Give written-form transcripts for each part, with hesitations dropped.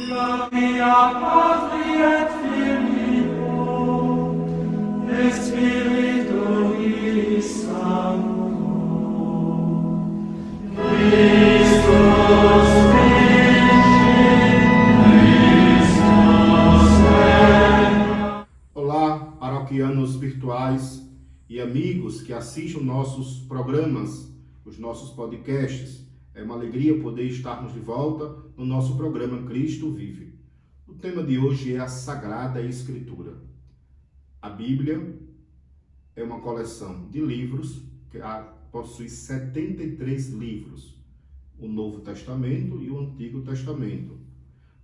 Mia Patri et Filio, et Spiritui Sancto. Christus Olá, paroquianos virtuais e amigos que assistem nossos programas, os nossos podcasts. É uma alegria poder estarmos de volta no nosso programa Cristo Vive. O tema de hoje é a Sagrada Escritura. A Bíblia é uma coleção de livros que possui 73 livros. O Novo Testamento e o Antigo Testamento.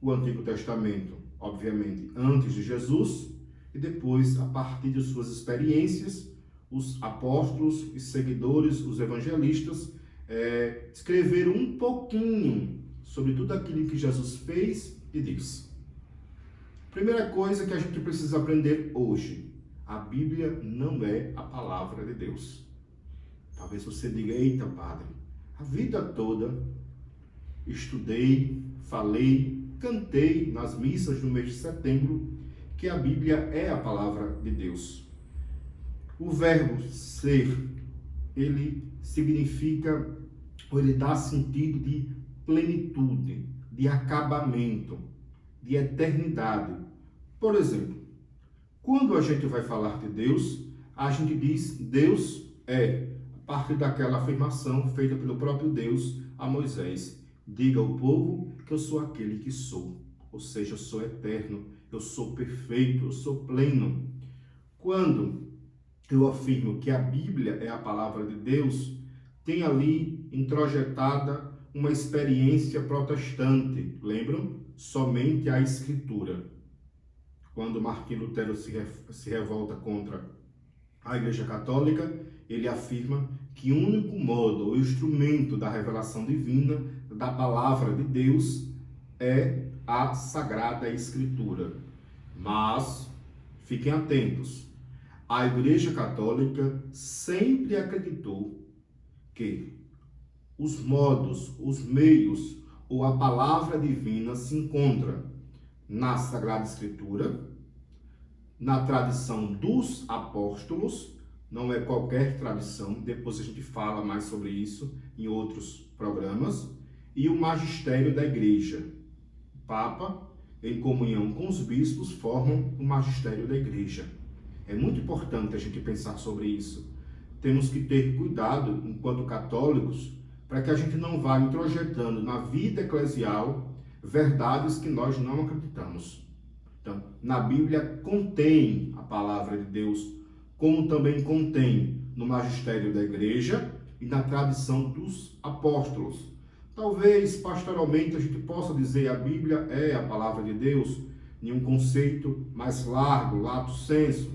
O Antigo Testamento, obviamente, antes de Jesus, e depois, a partir de suas experiências, os apóstolos e seguidores, os evangelistas, escreveram um pouquinho sobre tudo aquilo que Jesus fez e disse. Primeira coisa que a gente precisa aprender hoje: a Bíblia não é a palavra de Deus. Talvez você diga: eita, padre, a vida toda estudei, falei, cantei nas missas do mês de setembro que a Bíblia é a palavra de Deus. O verbo ser, ele significa, ou ele dá sentido de plenitude, de acabamento, de eternidade. Por exemplo, quando a gente vai falar de Deus, a gente diz Deus é, a partir daquela afirmação feita pelo próprio Deus a Moisés: diga ao povo que eu sou aquele que sou, ou seja, eu sou eterno, eu sou perfeito, eu sou pleno. Quando eu afirmo que a Bíblia é a palavra de Deus, tem ali introjetada uma experiência protestante. Lembram? Somente a Escritura. Quando Martim Lutero se revolta contra a Igreja Católica, ele afirma que o único modo, o instrumento da revelação divina, da palavra de Deus, é a Sagrada Escritura. Mas, fiquem atentos, a Igreja Católica sempre acreditou que os modos, os meios ou a palavra divina se encontra na Sagrada Escritura, na tradição dos apóstolos, não é qualquer tradição, depois a gente fala mais sobre isso em outros programas, e o magistério da Igreja. O Papa, em comunhão com os bispos, formam o magistério da Igreja. É muito importante a gente pensar sobre isso. Temos que ter cuidado, enquanto católicos, para que a gente não vá introjetando na vida eclesial verdades que nós não acreditamos. Então, na Bíblia contém a palavra de Deus, como também contém no magistério da Igreja e na tradição dos apóstolos. Talvez, pastoralmente, a gente possa dizer a Bíblia é a palavra de Deus em um conceito mais largo, lato sensu.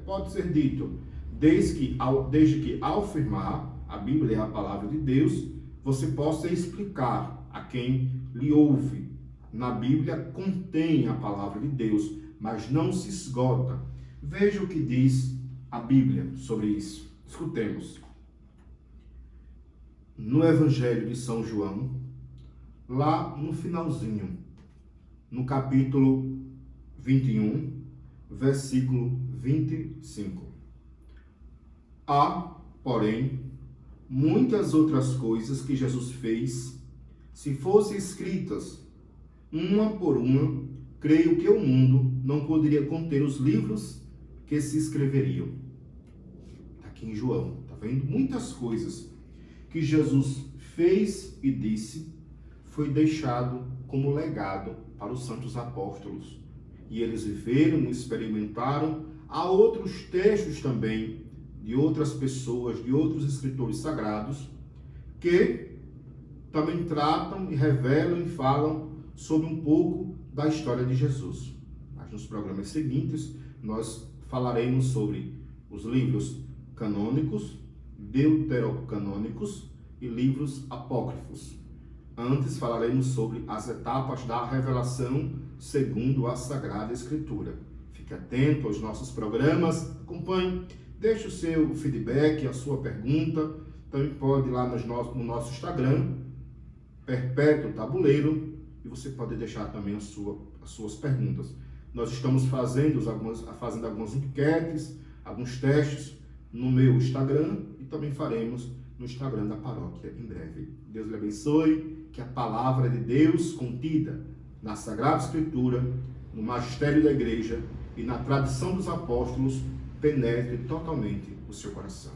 Pode ser dito, desde que ao afirmar a Bíblia é a palavra de Deus, você possa explicar a quem lhe ouve. Na Bíblia contém a palavra de Deus, mas não se esgota. Veja o que diz a Bíblia sobre isso. Escutemos. No Evangelho de São João, lá no finalzinho, no capítulo 21, versículo 25. Há, porém, muitas outras coisas que Jesus fez. Se fossem escritas uma por uma, creio que o mundo não poderia conter os livros que se escreveriam. Está aqui em João, está vendo? Muitas coisas que Jesus fez e disse foi deixado como legado para os santos apóstolos. E eles viveram, experimentaram. Há outros textos também de outras pessoas, de outros escritores sagrados, que também tratam e revelam e falam sobre um pouco da história de Jesus. Mas nos programas seguintes, nós falaremos sobre os livros canônicos, deuterocanônicos e livros apócrifos. Antes falaremos sobre as etapas da revelação segundo a Sagrada Escritura. Fique atento aos nossos programas, acompanhe, deixe o seu feedback, a sua pergunta. Também pode ir lá no nosso Instagram, Perpétuo Tabuleiro, e você pode deixar também as suas perguntas. Nós estamos fazendo algumas enquetes, alguns testes no meu Instagram e também faremos no Instagram da paróquia em breve. Deus lhe abençoe, que a palavra de Deus contida na Sagrada Escritura, no magistério da Igreja e na tradição dos apóstolos penetre totalmente o seu coração.